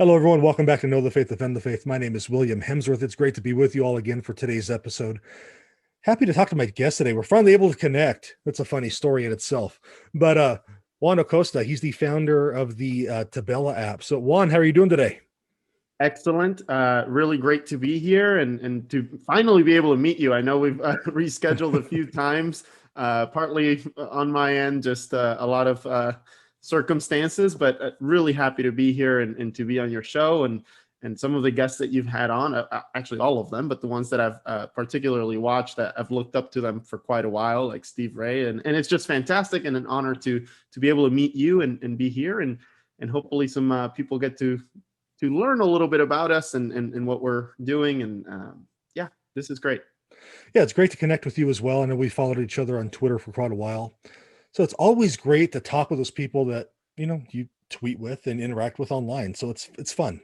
Hello, everyone. Welcome back to Know the Faith, Defend the Faith. My name is William Hemsworth. It's great to be with you all again for today's episode. Happy to talk to my guest today. We're finally able to connect. That's a funny story in itself. But Juan Acosta, he's the founder of the Tabella app. So, Juan, how are you doing today? Excellent. Really great to be here and to finally be able to meet you. I know we've rescheduled a few times, partly on my end, just a lot of circumstances, but really happy to be here and to be on your show and some of the guests that you've had on, actually all of them, but the ones that I've particularly watched that I've looked up to them for quite a while, like Steve Ray. And it's just fantastic and an honor to be able to meet you and be here and hopefully some people get to learn a little bit about us and what we're doing. And yeah, this is great. Yeah, it's great to connect with you as well. I know we followed each other on Twitter for quite a while. So it's always great to talk with those people that, you tweet with and interact with online. So it's fun.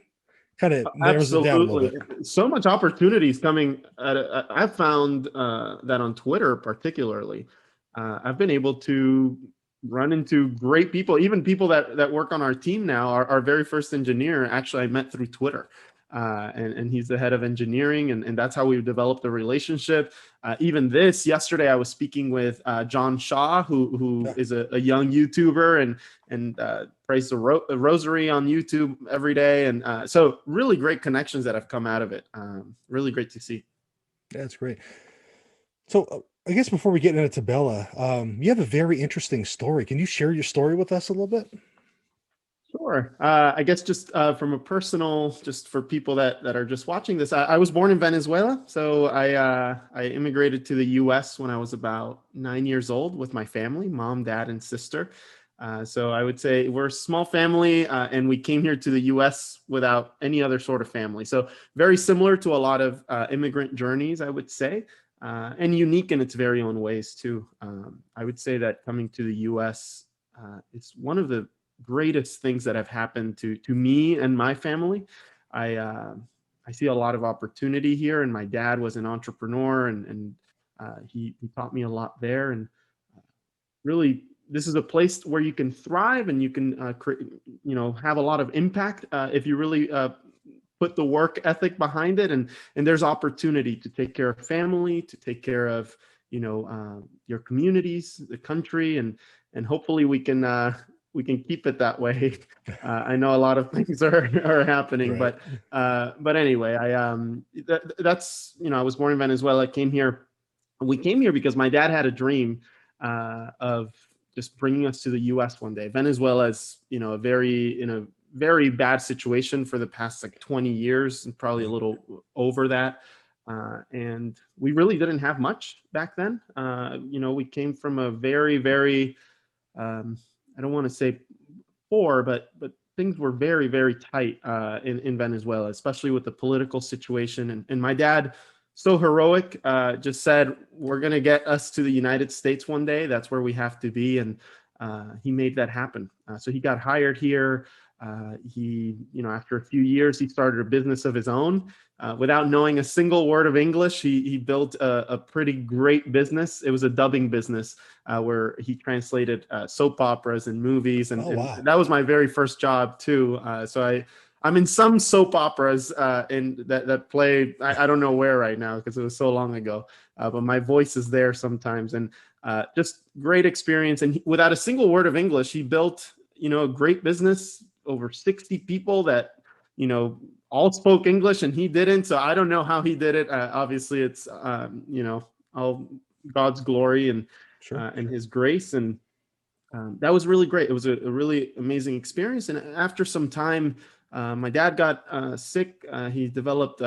Kind of narrows it down a little Absolutely. bit. So much opportunities coming. I've found that on Twitter, particularly, I've been able to run into great people, even people that work on our team now. Our very first engineer, actually, I met through Twitter. And he's the head of engineering, and that's how we've developed a relationship. Even yesterday, I was speaking with John Shaw, who is a young YouTuber and prays the rosary on YouTube every day. And so really great connections that have come out of it. Really great to see. That's great. So I guess before we get into Tabella, you have a very interesting story. Can you share your story with us a little bit? Sure. I guess just from a personal, just for people that are just watching this, I was born in Venezuela. So I immigrated to the U.S. when I was about 9 years old with my family, mom, dad, and sister. So I would say we're a small family, and we came here to the U.S. without any other sort of family. So very similar to a lot of immigrant journeys, I would say, and unique in its very own ways too. I would say that coming to the U.S. It's one of the greatest things that have happened to me and my family. I see a lot of opportunity here, and my dad was an entrepreneur, and he taught me a lot there. And really, this is a place where you can thrive and you can have a lot of impact if you really put the work ethic behind it. And there's opportunity to take care of family, to take care of your communities, the country, and hopefully we can keep it that way. I know a lot of things are happening, Right. but anyway, that's I was born in Venezuela. Came here. We came here because my dad had a dream of just bringing us to the U.S. one day. Venezuela is in a very bad situation for the past like 20 years, and probably a little over that. And we really didn't have much back then. We came from a very, very I don't want to say poor, but things were very, very tight in Venezuela, especially with the political situation. And my dad, so heroic, just said, "We're going to get us to the United States one day. That's where we have to be." And he made that happen. So he got hired here. After a few years, he started a business of his own. Without knowing a single word of English, he built a pretty great business. It was a dubbing business where he translated soap operas and movies, Oh, and wow. that was my very first job too. So I'm in some soap operas that play. I don't know where right now because it was so long ago, but my voice is there sometimes, and just great experience. And without a single word of English, he built a great business, over 60 people that all spoke English, and he didn't. So I don't know how he did it. Obviously, it's all God's glory and His grace, and that was really great. It was a really amazing experience. And after some time, my dad got sick. He developed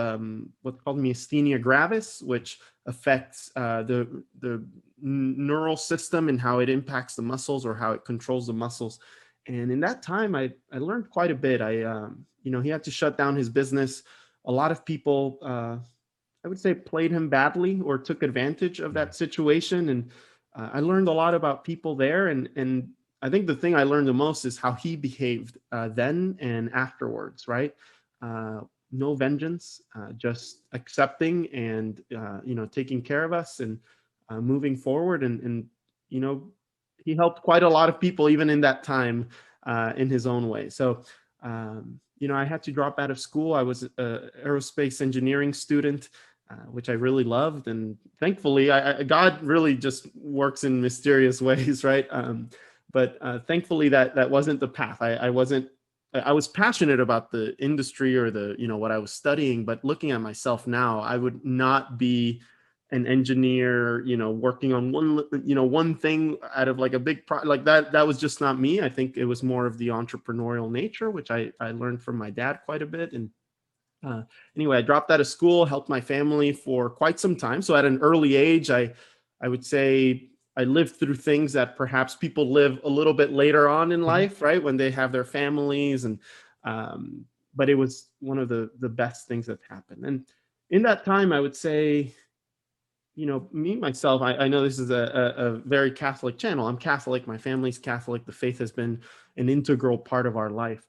what's called myasthenia gravis, which affects the neural system and how it impacts the muscles or how it controls the muscles. And in that time, I learned quite a bit. He had to shut down his business. A lot of people, I would say, played him badly or took advantage of that situation. And I learned a lot about people there. And I think the thing I learned the most is how he behaved then and afterwards, right? No vengeance, just accepting and, taking care of us and moving forward. And he helped quite a lot of people even in that time in his own way. So I had to drop out of school. I was an aerospace engineering student, which I really loved. And thankfully, God really just works in mysterious ways, right? But thankfully, that wasn't the path. I was passionate about the industry or what I was studying, but looking at myself now, I would not be an engineer, working on one thing out of like a big like that was just not me. I think it was more of the entrepreneurial nature, which I learned from my dad quite a bit. And uh, anyway, I dropped out of school, helped my family for quite some time. So at an early age, I would say I lived through things that perhaps people live a little bit later on in life, right? When they have their families. And but it was one of the best things that happened. And in that time, I would say, me, myself, I know this is a very Catholic channel. I'm Catholic. My family's Catholic. The faith has been an integral part of our life.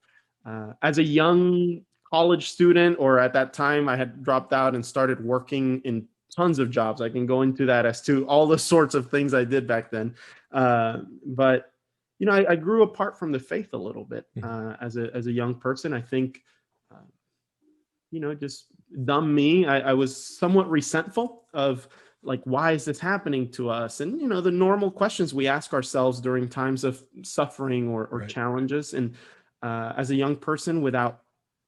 As a young college student, or at that time, I had dropped out and started working in tons of jobs. I can go into that as to all the sorts of things I did back then. But, I grew apart from the faith a little bit as a young person. I think, just dumb me. I was somewhat resentful of, like, why is this happening to us? And, the normal questions we ask ourselves during times of suffering or Right. challenges. And as a young person without,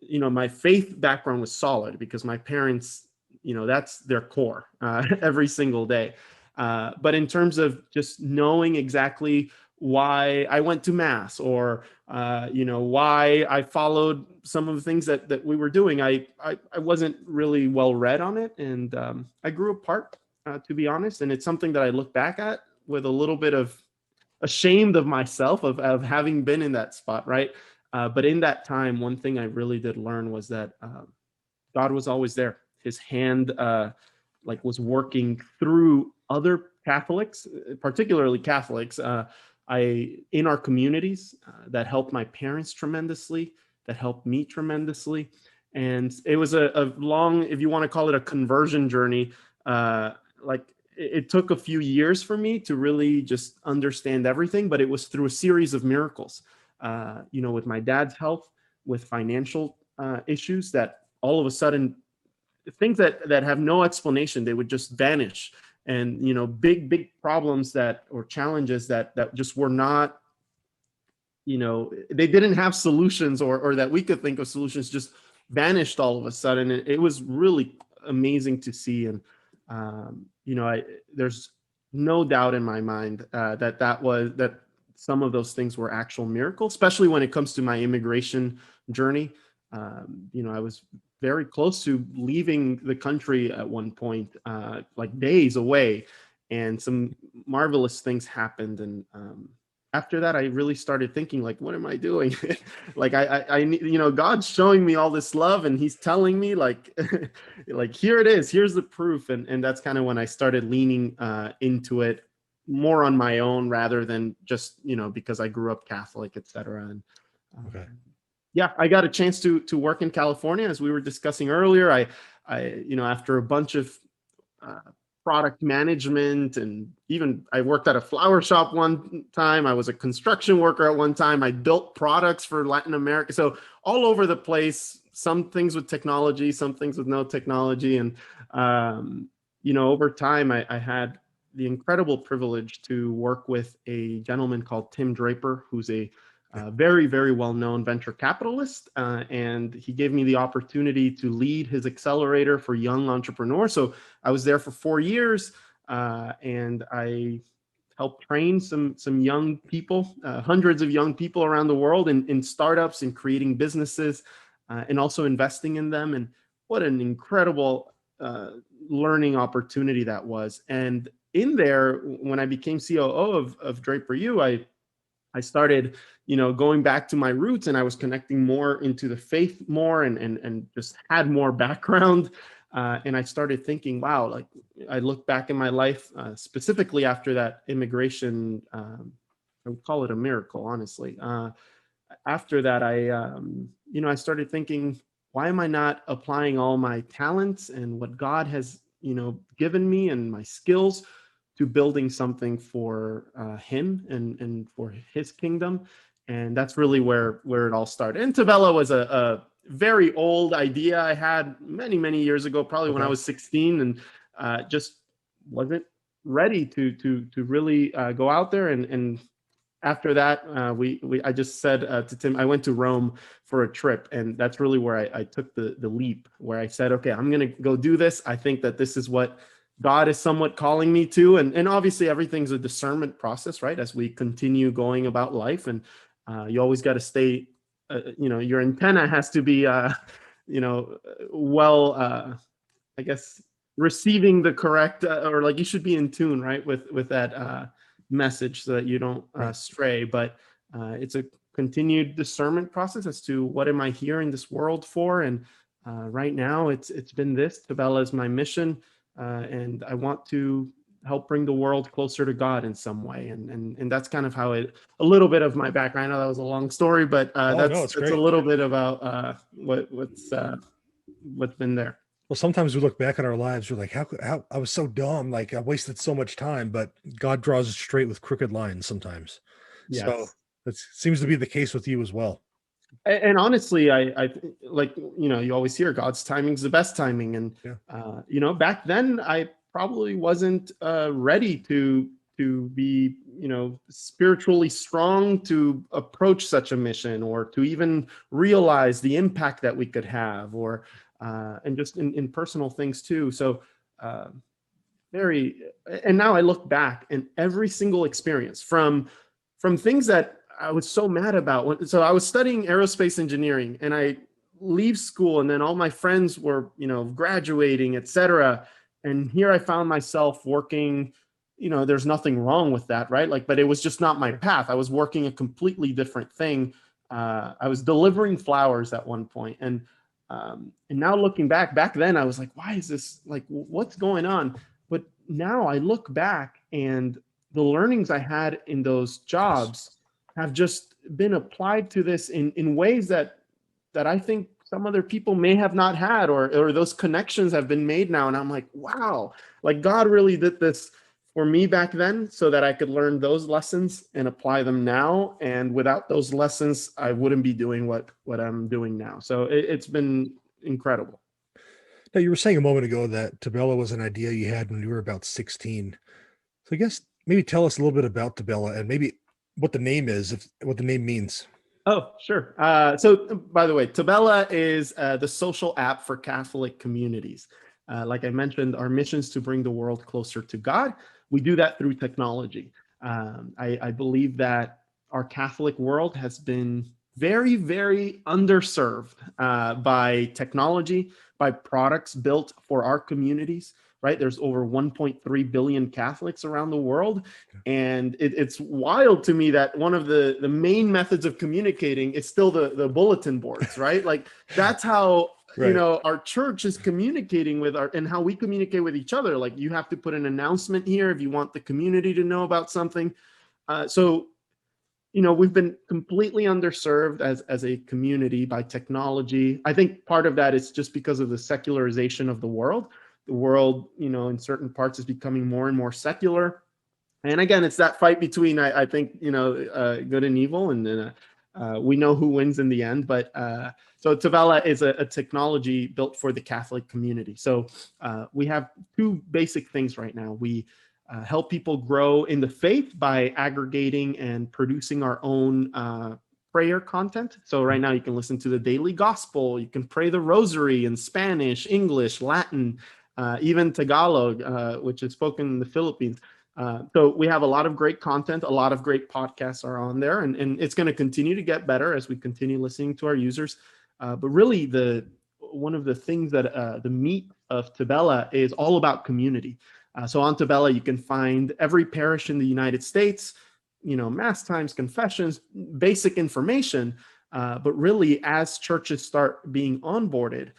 my faith background was solid because my parents, that's their core every single day. But in terms of just knowing exactly why I went to mass, or why I followed some of the things that we were doing, I wasn't really well read on it, and I grew apart, to be honest. And it's something that I look back at with a little bit of ashamed of myself of having been in that spot, right? But in that time, one thing I really did learn was that God was always there. His hand was working through other Catholics, particularly Catholics, in our communities, that helped my parents tremendously, that helped me tremendously. And it was a long, if you want to call it a conversion journey, it took a few years for me to really just understand everything, but it was through a series of miracles, with my dad's health, with financial issues, that all of a sudden things that have no explanation, they would just vanish. And big problems or challenges that just were not, they didn't have solutions, or that we could think of solutions, just vanished all of a sudden. It was really amazing to see. And there's no doubt in my mind that some of those things were actual miracles, especially when it comes to my immigration journey. I was very close to leaving the country at one point, like days away, and some marvelous things happened. And after that, I really started thinking, like, what am I doing? Like, I God's showing me all this love, and He's telling me, like, like, here it is, here's the proof. And that's kind of when I started leaning into it more on my own, rather than just, because I grew up Catholic, etc. And Okay. yeah, I got a chance to work in California, as we were discussing earlier. I after a bunch of product management, and even I worked at a flower shop one time. I was a construction worker at one time. I built products for Latin America. So all over the place, some things with technology, some things with no technology. And, over time, I had the incredible privilege to work with a gentleman called Tim Draper, who's a very, very well-known venture capitalist. And he gave me the opportunity to lead his accelerator for young entrepreneurs. So I was there for 4 years, and I helped train some young people, hundreds of young people around the world, in startups and creating businesses, and also investing in them. And what an incredible learning opportunity that was. And in there, when I became COO of Draper U, I started, going back to my roots, and I was connecting more into the faith more, and just had more background. And I started thinking, wow, like, I look back in my life, specifically after that immigration, I would call it a miracle, honestly. After that, I started thinking, why am I not applying all my talents and what God has, given me, and my skills, to building something for him and for his kingdom? And that's really where it all started. And Tabella was very old idea I had many, many years ago, probably when I was 16, and just wasn't ready to really go out there. And after that, I just said to Tim, I went to Rome for a trip, and that's really where I took the leap, where I said, okay, I'm going to go do this. I think that this is what God is somewhat calling me to. And obviously everything's a discernment process, right? As we continue going about life, and you always got to stay, your antenna has to be, well, I guess receiving the correct, or like you should be in tune, right? With that message so that you don't stray. But it's a continued discernment process as to what am I here in this world for? And right now it's been this. Tabella is my mission. And I want to help bring the world closer to God in some way. And that's kind of how a little bit of my background. I know that was a long story, but that's a little bit about what's been there. Well, sometimes we look back at our lives, we're like, how I was so dumb, like I wasted so much time, but God draws us straight with crooked lines sometimes. Yes. So that seems to be the case with you as well. And honestly, I like, you always hear God's timing is the best timing. And, back then I probably wasn't ready to be, spiritually strong to approach such a mission, or to even realize the impact that we could have, or and just in personal things too. So and now I look back, and every single experience from things that I was so mad about. So I was studying aerospace engineering, and I leave school, and then all my friends were, graduating, etc. And here I found myself working, there's nothing wrong with that, right? Like, but it was just not my path. I was working a completely different thing. I was delivering flowers at one point. And now looking back then I was like, why is this, like, what's going on? But now I look back, and the learnings I had in those jobs have just been applied to this in ways that I think some other people may have not had, or those connections have been made now. And I'm like, wow, like God really did this for me back then so that I could learn those lessons and apply them now. And without those lessons, I wouldn't be doing what I'm doing now. So it's been incredible. Now, you were saying a moment ago that Tabella was an idea you had when you were about 16. So I guess maybe tell us a little bit about Tabella, and maybe what the name is, what the name means. Oh, sure. So by the way, Tabella is the social app for Catholic communities. Like I mentioned, our mission is to bring the world closer to God. We do that through technology. I believe that our Catholic world has been very, very underserved by technology, by products built for our communities. Right? There's over 1.3 billion Catholics around the world. And it's wild to me that one of the main methods of communicating is still the bulletin boards, right? Like that's how, our church is communicating with and how we communicate with each other. Like you have to put an announcement here if you want the community to know about something. So we've been completely underserved as a community by technology. I think part of that is just because of the secularization of the world. The world, in certain parts is becoming more and more secular. And again, it's that fight between, I think, good and evil. And we know who wins in the end. But so Tabella is a technology built for the Catholic community. So we have two basic things right now. We help people grow in the faith by aggregating and producing our own prayer content. So right now you can listen to the daily gospel. You can pray the rosary in Spanish, English, Latin, even Tagalog, which is spoken in the Philippines. So we have a lot of great content. A lot of great podcasts are on there, and it's going to continue to get better as we continue listening to our users. But really, one of the things that the meat of Tabella is all about community. So on Tabella, you can find every parish in the United States, mass times, confessions, basic information. But really, as churches start being onboarded,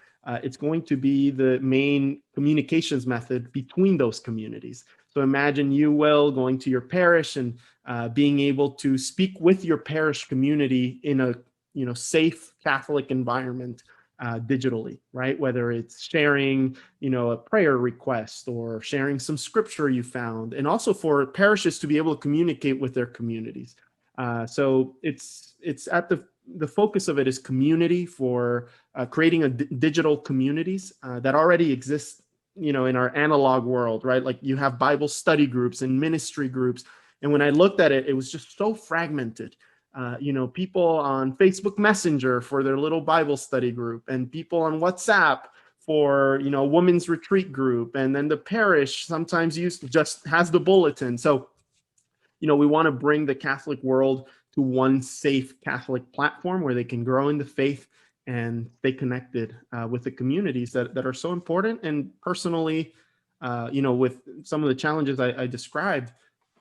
it's going to be the main communications method between those communities. So imagine you going to your parish and being able to speak with your parish community in a safe Catholic environment digitally, right? Whether it's sharing, a prayer request or sharing some scripture you found, and also for parishes to be able to communicate with their communities. So it's at the the focus of it is community for creating digital communities that already exist, in our analog world, right? Like you have Bible study groups and ministry groups. And when I looked at it, it was just so fragmented. People on Facebook Messenger for their little Bible study group, and people on WhatsApp for, women's retreat group. And then the parish sometimes just has the bulletin. So, we want to bring the Catholic world to one safe Catholic platform where they can grow in the faith and stay connected with the communities that are so important. And personally, with some of the challenges I described,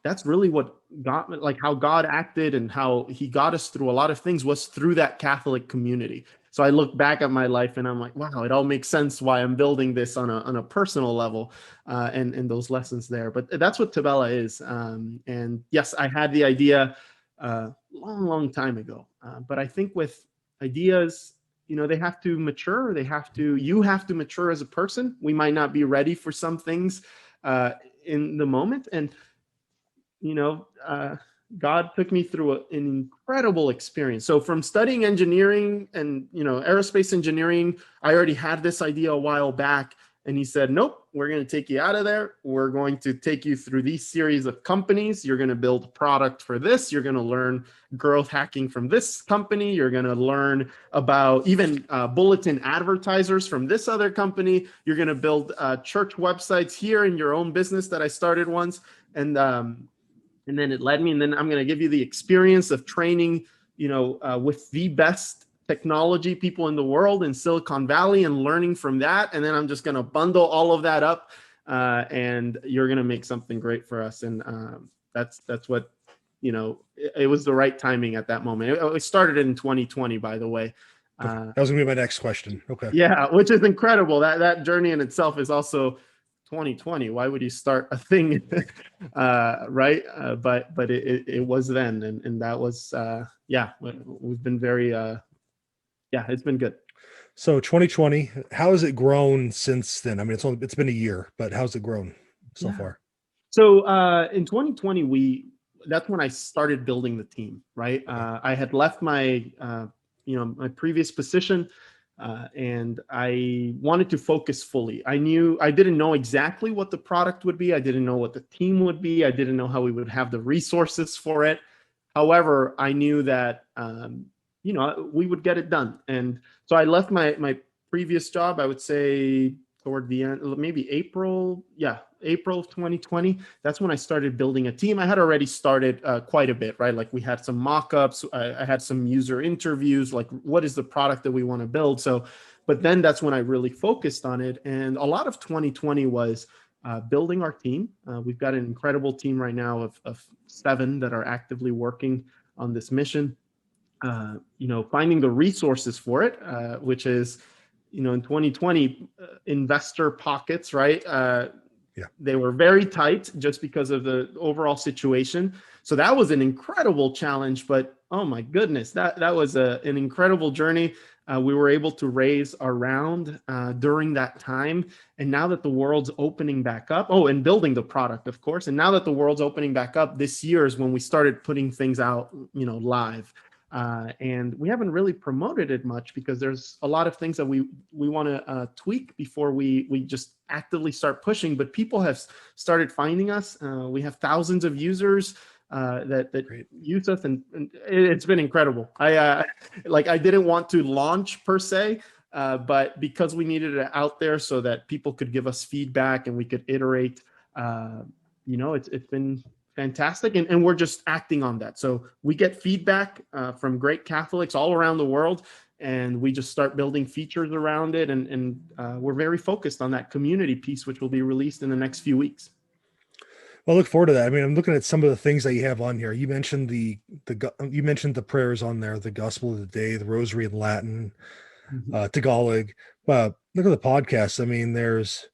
that's really what got, like how God acted and how he got us through a lot of things was through that Catholic community. So I look back at my life and I'm like, wow, it all makes sense why I'm building this on a personal level, and those lessons there. But that's what Tabella is. And yes, I had the idea long time ago. But I think with ideas, they have to mature. You have to mature as a person. We might not be ready for some things in the moment. And God took me through an incredible experience. So from studying engineering and, aerospace engineering, I already had this idea a while back. And he said, nope, we're going to take you out of there. We're going to take you through these series of companies. You're going to build product for this. You're going to learn growth hacking from this company. You're going to learn about even bulletin advertisers from this other company. You're going to build church websites here in your own business that I started once. And then it led me, and then I'm going to give you the experience of training, with the best technology people in the world in Silicon Valley and learning from that. And then I'm just going to bundle all of that up, and you're going to make something great for us. And that's what, it was the right timing at that moment. It started in 2020, by the way. That was going to be my next question. Okay. Yeah, which is incredible. That journey in itself is also 2020. Why would you start a thing, right? But it was then, and that was we've been very it's been good. So 2020, how has it grown since then? I mean, it's been a year, but how's it grown so far? So in 2020, that's when I started building the team, right? I had left my my previous position. And I wanted to focus fully. I didn't know exactly what the product would be. I didn't know what the team would be. I didn't know how we would have the resources for it. However, I knew that, we would get it done. And so I left my previous job, I would say toward the end, maybe April of 2020. That's when I started building a team. I had already started quite a bit, right? Like we had some mock-ups. I had some user interviews, like what is the product that we want to build? So, but then that's when I really focused on it. And a lot of 2020 was building our team. We've got an incredible team right now of 7 that are actively working on this mission. Finding the resources for it, which is, in 2020, investor pockets, right? They were very tight just because of the overall situation. So that was an incredible challenge, but oh my goodness, that was an incredible journey. We were able to raise a round during that time. And now that the world's opening back up, and building the product, of course. And now that the world's opening back up, this year is when we started putting things out, live. And we haven't really promoted it much because there's a lot of things that we want to tweak before we just actively start pushing. But people have started finding us. We have thousands of users that use us, and it's been incredible. I didn't want to launch per se, but because we needed it out there so that people could give us feedback and we could iterate, it's been fantastic. And we're just acting on that. So we get feedback from great Catholics all around the world, and we just start building features around it. And we're very focused on that community piece, which will be released in the next few weeks. Well, I look forward to that. I mean, I'm looking at some of the things that you have on here. You mentioned you mentioned the prayers on there, the Gospel of the Day, the Rosary in Latin, Tagalog. Look at the podcast. I mean, there's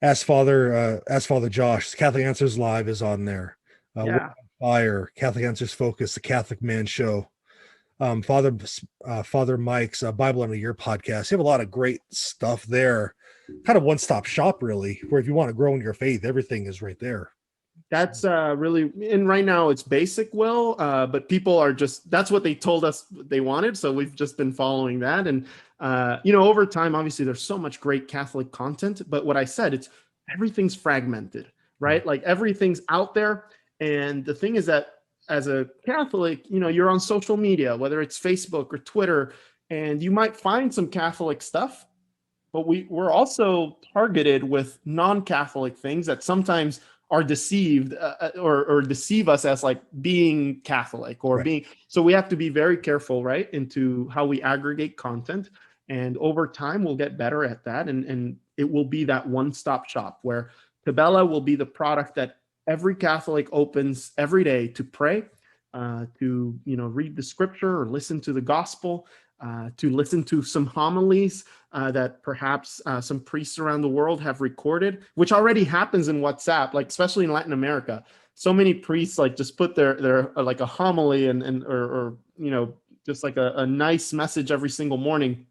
Ask Father Josh, Catholic Answers Live is on there. Fire, Catholic Answers Focus, the Catholic Man Show. Father Mike's Bible in a Year podcast. You have a lot of great stuff there. Kind of one-stop shop, really, where if you want to grow in your faith, everything is right there. That's really, and right now it's basic, Will, but people are just, that's what they told us they wanted. So we've just been following that. And, over time, obviously there's so much great Catholic content, but what I said, it's everything's fragmented, right? Like everything's out there. And the thing is that as a Catholic, you're on social media, whether it's Facebook or Twitter, and you might find some Catholic stuff, but we're also targeted with non-Catholic things that sometimes are deceived or deceive us as like being Catholic or being. So we have to be very careful, right, into how we aggregate content. And over time, we'll get better at that. And it will be that one-stop shop where Tabella will be the product that every Catholic opens every day to pray, to read the scripture or listen to the gospel, to listen to some homilies that perhaps some priests around the world have recorded, which already happens in WhatsApp, like especially in Latin America. So many priests like just put their like a homily or just like a nice message every single morning,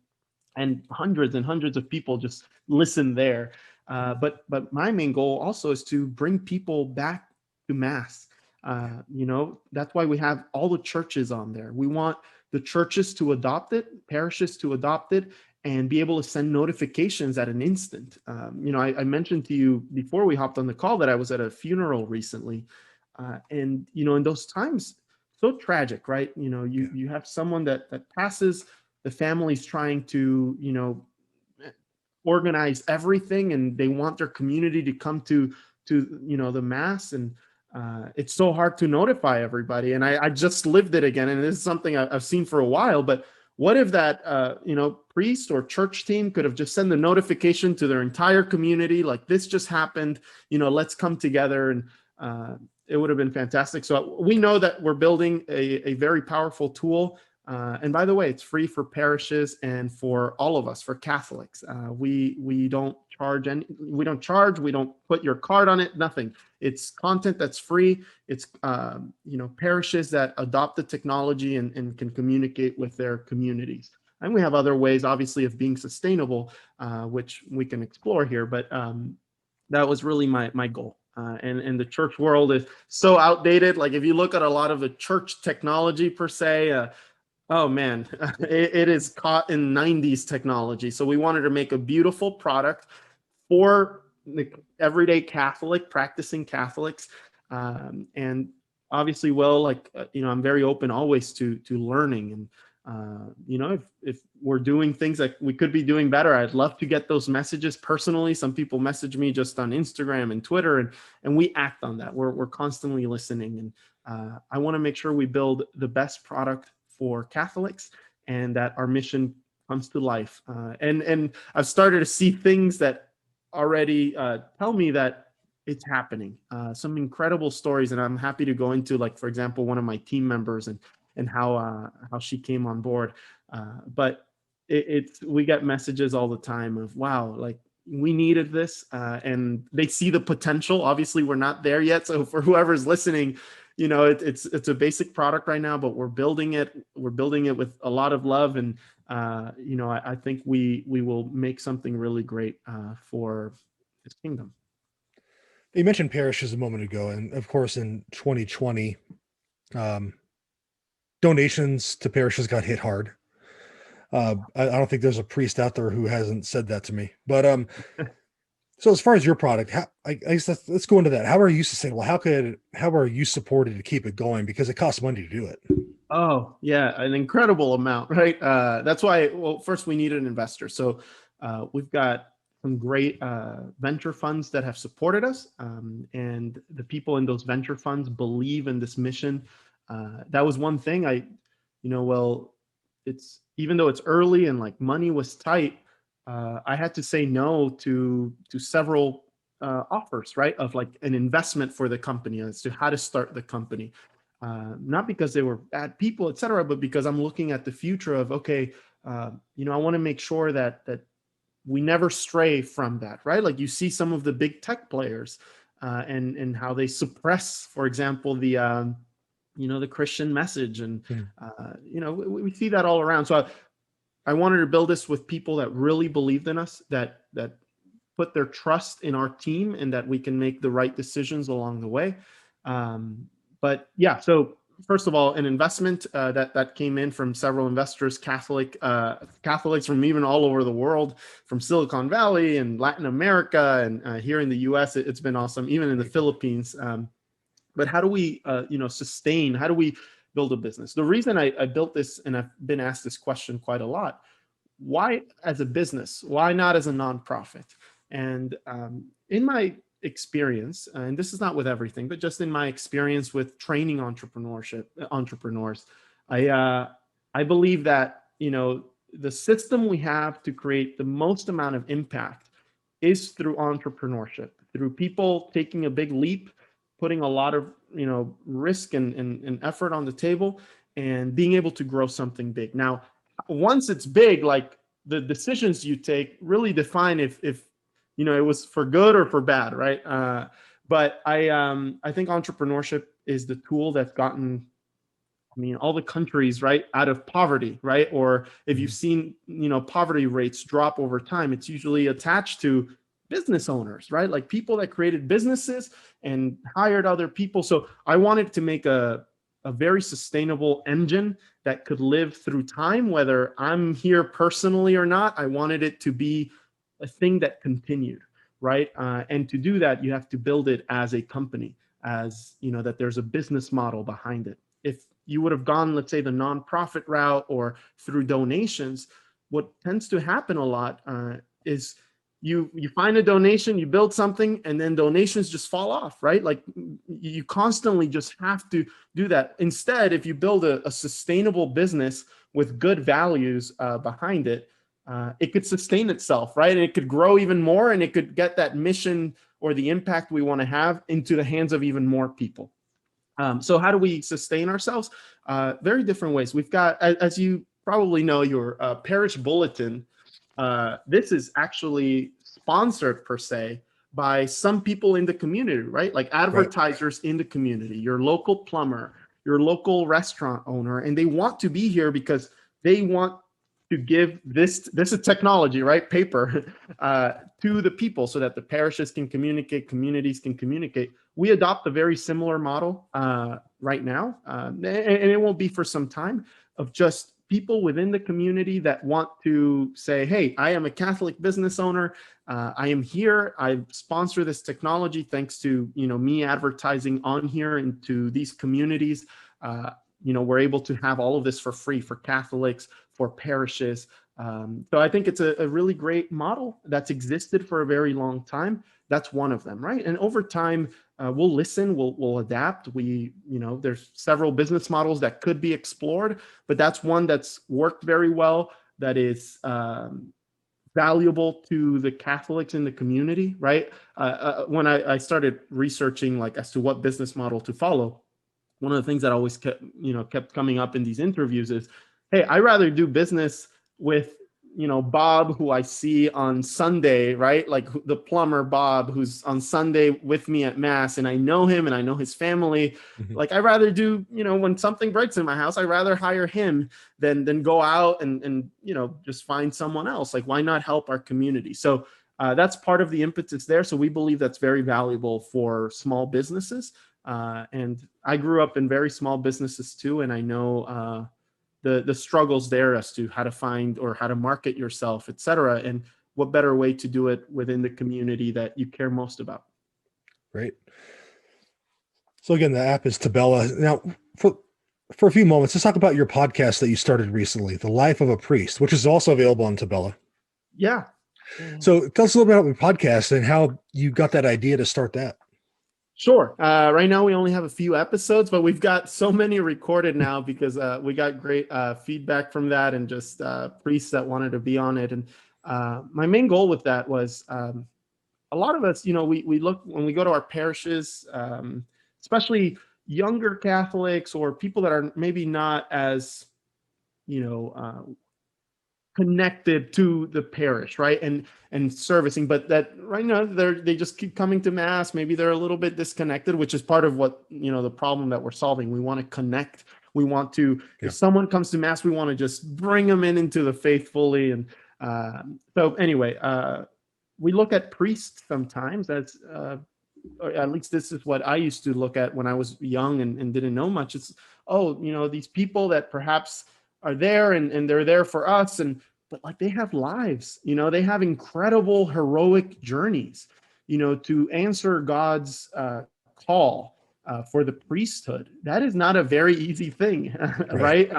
and hundreds of people just listen there. But my main goal also is to bring people back to Mass. That's why we have all the churches on there. We want the churches to adopt it, parishes to adopt it, and be able to send notifications at an instant. I mentioned to you before we hopped on the call that I was at a funeral recently. And, in those times, so tragic, right? You have someone that passes, the family's trying to, organize everything, and they want their community to come to the Mass. And it's so hard to notify everybody. And I just lived it again. And this is something I've seen for a while, but what if that, priest or church team could have just sent the notification to their entire community, like this just happened, let's come together, and it would have been fantastic. So we know that we're building a very powerful tool. And by the way, it's free for parishes and for all of us, for Catholics. We don't charge, we don't put your card on it, nothing. It's content that's free. It's, parishes that adopt the technology and can communicate with their communities. And we have other ways, obviously, of being sustainable, which we can explore here. But that was really my goal. And the church world is so outdated. Like if you look at a lot of the church technology per se, oh man, it is caught in 90s technology. So we wanted to make a beautiful product for the everyday Catholic, practicing Catholics. And obviously, I'm very open always to learning. And, if we're doing things that we could be doing better, I'd love to get those messages personally. Some people message me just on Instagram and Twitter, and we act on that. We're constantly listening. And I want to make sure we build the best product for Catholics and that our mission comes to life. And I've started to see things that already tell me that it's happening. Some incredible stories, and I'm happy to go into, like, for example, one of my team members and how she came on board. But we get messages all the time of, wow, like we needed this, and they see the potential. Obviously, we're not there yet. So for whoever's listening, it's a basic product right now, but we're building it. We're building it with a lot of love, and I think we will make something really great for His kingdom. You mentioned parishes a moment ago, and of course, in 2020, donations to parishes got hit hard. I don't think there's a priest out there who hasn't said that to me. But so as far as your product, I guess let's go into that. How are you sustainable? How are you supported to keep it going? Because it costs money to do it. Oh yeah, an incredible amount, right? That's why. Well, first we need an investor. So we've got some great venture funds that have supported us, and the people in those venture funds believe in this mission. That was one thing it's, even though it's early and like money was tight, I had to say no to several offers, right, of like an investment for the company as to how to start the company. Not because they were bad people, et cetera, but because I'm looking at the future of, okay, I want to make sure that we never stray from that, right? Like you see some of the big tech players and how they suppress, for example, the Christian message. And, we see that all around. So I wanted to build this with people that really believed in us, that put their trust in our team and that we can make the right decisions along the way. But yeah, so first of all, an investment that came in from several investors, Catholics from even all over the world, from Silicon Valley and Latin America, and here in the U.S. It's been awesome, even in the Philippines. But how do we, sustain? How do we build a business? The reason I built this, and I've been asked this question quite a lot: why as a business? Why not as a nonprofit? And in my experience, and this is not with everything, but just in my experience with training entrepreneurs, I believe that the system we have to create the most amount of impact is through entrepreneurship, through people taking a big leap, putting a lot of risk and effort on the table, and being able to grow something big. Now, once it's big, like the decisions you take really define if it was for good or for bad, right? But I think entrepreneurship is the tool that's gotten, all the countries, right, out of poverty, right? Or if you've seen, poverty rates drop over time, it's usually attached to business owners, right? Like people that created businesses and hired other people. So I wanted to make a very sustainable engine that could live through time, whether I'm here personally or not. I wanted it to be a thing that continued, right? And to do that, you have to build it as a company, as that there's a business model behind it. If you would have gone, let's say, the nonprofit route or through donations, what tends to happen a lot is you find a donation, you build something, and then donations just fall off, right? Like you constantly just have to do that. Instead, if you build a sustainable business with good values behind it, it could sustain itself, right? And it could grow even more, and it could get that mission or the impact we want to have into the hands of even more people. So how do we sustain ourselves? Very different ways. We've got, as you probably know, your parish bulletin. This is actually sponsored per se by some people in the community, right? Like advertisers in the community, your local plumber, your local restaurant owner, and they want to be here because they want to give this is technology, right? Paper to the people so that the parishes can communicate, communities can communicate. We adopt a very similar model right now, and it won't be for some time, of just people within the community that want to say, hey, I am a Catholic business owner. I am here. I sponsor this technology thanks to me advertising on here into these communities. We're able to have all of this for free for Catholics, for parishes. So I think it's a really great model that's existed for a very long time. That's one of them, right? And over time, we'll listen, we'll adapt. There's several business models that could be explored, but that's one that's worked very well, that is valuable to the Catholics in the community, right? When I started researching as to what business model to follow, one of the things that always kept coming up in these interviews is, hey, I'd rather do business with Bob, who I see on Sunday, right? Like the plumber Bob, who's on Sunday with me at Mass, and I know him and I know his family. Mm-hmm. Like I'd rather do, when something breaks in my house, I'd rather hire him than go out and just find someone else. Like, why not help our community? So that's part of the impetus there. So we believe that's very valuable for small businesses. And I grew up in very small businesses too, and I know the struggles there as to how to find or how to market yourself, et cetera, and what better way to do it within the community that you care most about. Great. So again, the app is Tabella. Now, for a few moments, let's talk about your podcast that you started recently, The Life of a Priest, which is also available on Tabella. Yeah. So tell us a little bit about your podcast and how you got that idea to start that. Sure. Right now we only have a few episodes, but we've got so many recorded now because we got great feedback from that, and just priests that wanted to be on it. And my main goal with that was a lot of us, we look when we go to our parishes, especially younger Catholics or people that are maybe not as, connected to the parish, right? And servicing, but that right now they just keep coming to Mass. Maybe they're a little bit disconnected, which is part of what, the problem that we're solving. We want to connect. We want to, if someone comes to Mass, we want to just bring them into the faith fully. And so anyway, we look at priests sometimes as, or at least this is what I used to look at when I was young and didn't know much. It's, oh, these people that perhaps are there and they're there for us. But like they have lives, they have incredible heroic journeys, to answer God's call for the priesthood. That is not a very easy thing, right?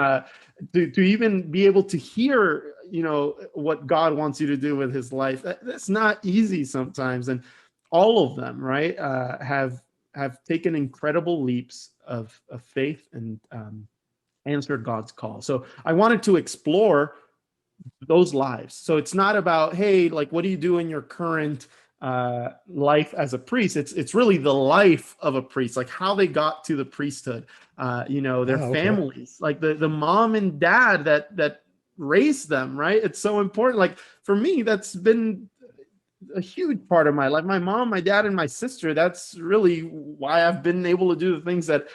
To even be able to hear, what God wants you to do with his life, that's not easy sometimes. And all of them, right, have taken incredible leaps of faith and answered God's call. So I wanted to explore those lives. So it's not about, hey, like, what do you do in your current life as a priest? It's really the life of a priest, like how they got to the priesthood, their families, like the mom and dad that raised them, right? It's so important. Like for me, that's been a huge part of my life. My mom, my dad, and my sister. That's really why I've been able to do the things that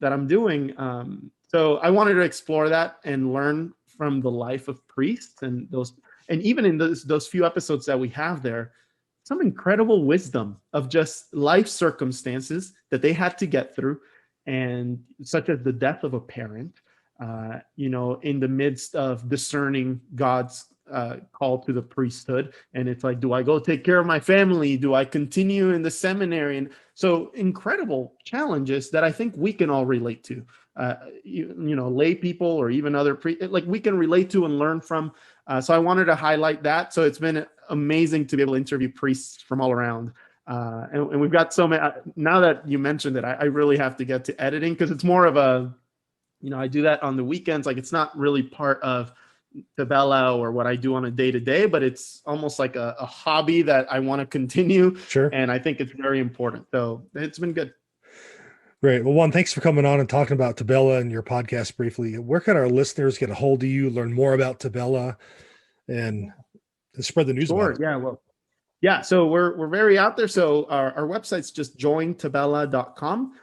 I'm doing. So I wanted to explore that and learn from the life of priests and even in those few episodes that we have there, some incredible wisdom of just life circumstances that they had to get through, and such as the death of a parent, in the midst of discerning God's call to the priesthood. And it's like, do I go take care of my family? Do I continue in the seminary? And so incredible challenges that I think we can all relate to, lay people or even other like we can relate to and learn from. So I wanted to highlight that. So it's been amazing to be able to interview priests from all around. And we've got so many, now that you mentioned it, I really have to get to editing, because it's more of a, I do that on the weekends. Like it's not really part of Tabella or what I do on a day-to-day, but it's almost like a hobby that I want to continue. Sure. And I think it's very important. So it's been good. Great. Well, Juan, thanks for coming on and talking about Tabella and your podcast briefly. Where can our listeners get a hold of you, learn more about Tabella, and spread the news? Sure. Yeah. Well, yeah. So we're very out there. So our website's just jointabella.com.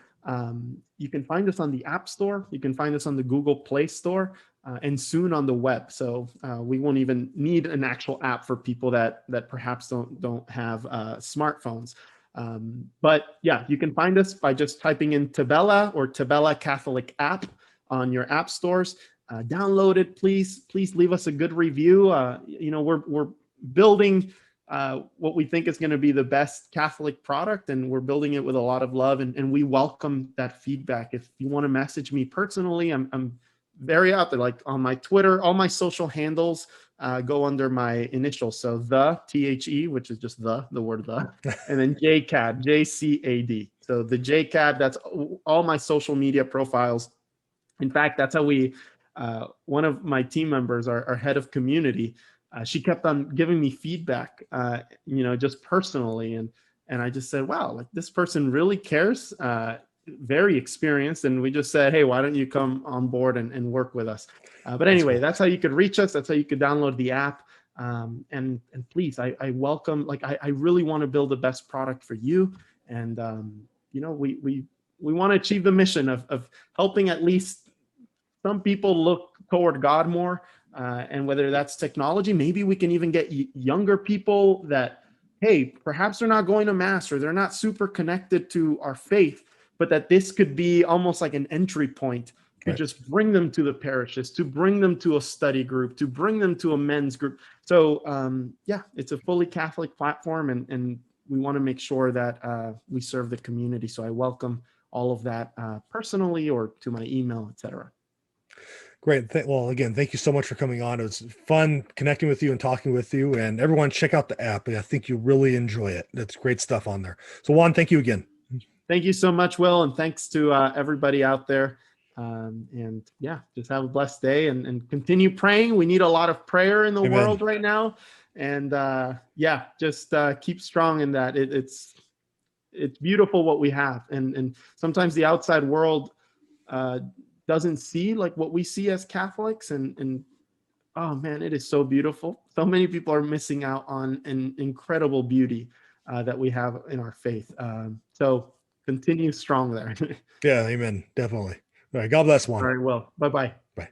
You can find us on the App Store. You can find us on the Google Play Store, and soon on the web. So we won't even need an actual app for people that perhaps don't have smartphones. But yeah, you can find us by just typing in Tabella or Tabella Catholic app on your app stores. Download it, please. Please leave us a good review. We're building what we think is going to be the best Catholic product, and we're building it with a lot of love, and we welcome that feedback. If you want to message me personally, I'm very out there, like on my Twitter, all my social handles go under my initials. So the THE, which is just the word the, and then JCAD, JCAD. So the JCAD, that's all my social media profiles. In fact, that's how one of my team members, our head of community, she kept on giving me feedback, just personally. And I just said, wow, like this person really cares, very experienced. And we just said, hey, why don't you come on board and work with us? But anyway, that's how you could reach us. That's how you could download the app. And please, I welcome, like, I really want to build the best product for you. And, we want to achieve the mission of helping at least some people look toward God more. And whether that's technology, maybe we can even get younger people that, hey, perhaps they're not going to mass or they're not super connected to our faith, but that this could be almost like an entry point to just bring them to the parishes, to bring them to a study group, to bring them to a men's group. So it's a fully Catholic platform, and we want to make sure that we serve the community. So I welcome all of that personally or to my email, etc. Great. Well, again, thank you so much for coming on. It was fun connecting with you and talking with you. And everyone, check out the app. I think you'll really enjoy it. It's great stuff on there. So, Juan, thank you again. Thank you so much, Will. And thanks to everybody out there. Just have a blessed day and continue praying. We need a lot of prayer in the world right now. And just keep strong in that. It's beautiful what we have. And sometimes the outside world doesn't see like what we see as Catholics, and oh man, it is so beautiful. So many people are missing out on an incredible beauty that we have in our faith. So continue strong there. Yeah, amen. Definitely. All right. God bless, Juan. All right. Well, bye-bye. Bye.